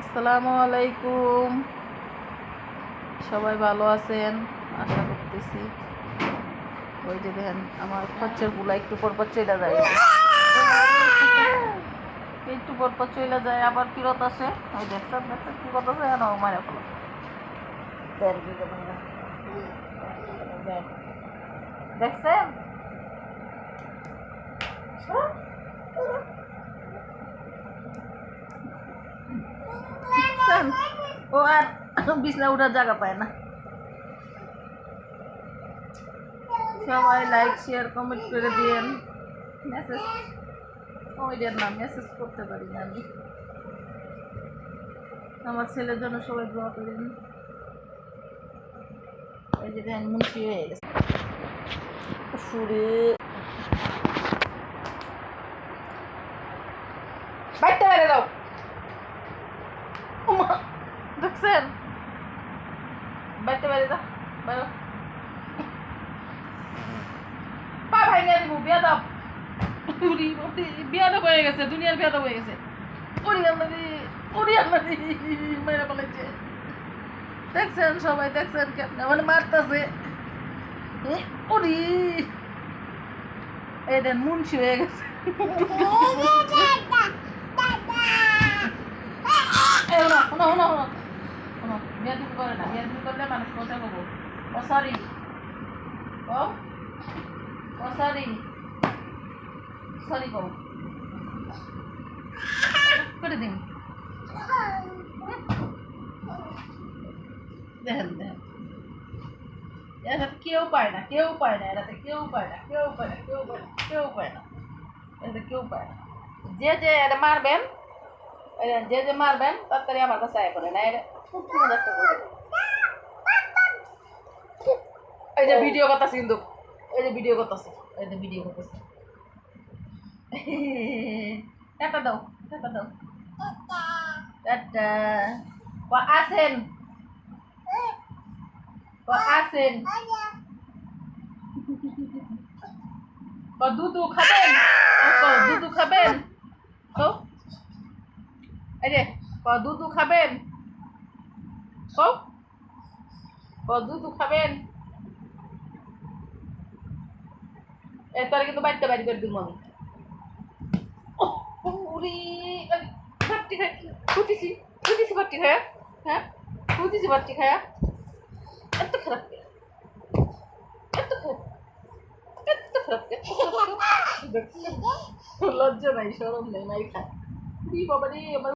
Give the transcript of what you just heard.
আসসালামু আলাইকুম। সবাই ভালো আছেন আশা করতেছি। ওই যে দেখেন আমার খচ্চর গুলা একটু পর পর চলে যায়, একটু পর পর চলে যায় আবার ফিরত আসে। ওই দেখছেন দেখছেন কি করতেছে না মারা ফেলো দেখছেন। ও আর বিছনা উঠার জায়গা পায় না। সবাই লাইক শেয়ার কমেন্ট করে দিয়েন। মেসেজ কমেডিয়ার নাম মেসেজ করতে পারি না আমি। আমার ছেলের জন্য সবাই দোয়া করেন। এই যে দেখেন মুন্সি হয়ে গেছে ফুরে বাইতে বেড়ে দাও। দেখছেন বাইতে বেড়ে দাও বাইরে পা ভাই নিয়ে দিব বিয়া দাও। বিয়াটা হয়ে গেছে, দুনিয়ার বিয়াটা হয়ে গেছে। মেরে ফেলেছে। দেখছেন সবাই দেখছেন কেমন মানে মারতেছে। ওরি এই দেন মুন্সি হয়ে গেছে। বিয়াদবি করে না, বিয়াদবি করলে মানুষ কথা কব। ও সরি, ও সরি সরি কব করে দিন। দেখেন দেখেন এটা কেউ পায় না, কেউ পায় না, এটাতে কেউ পায় না, কেউ পায় না, কেউ পায় না, কেউ পায় না, এটা কেউ পায় না। যে যে এটা মারবেন, যে যে মারবেন তাড়াতাড়ি আমার কাছে আয় করে না। এটা খুব সুন্দর একটা করে এই যে ভিডিও করতেছি, কিন্তু এই যে ভিডিও করতেছি, এই যে ভিডিও করতেছি। টাটা দাও, টাটা দাও, টাটা। আসেন আসেন দুধু খাবেন, দুধু খাবেন তো এই যে দুধু খাবেন, দুধু খাবেন। এরপরে কিন্তু বাড়িতে বাড়ি করে দিব আমি। বাটি খাই ফুটিছি, ফুটিছি বাটি খায়া, হ্যাঁ ফুটিছি বাটি খায়া। এত খারাপ, এত খারাপ, এত খারাপ, এত খারাপ। লজ্জা নাই, সরম নেই, নাই খায় বাবা রে আমার।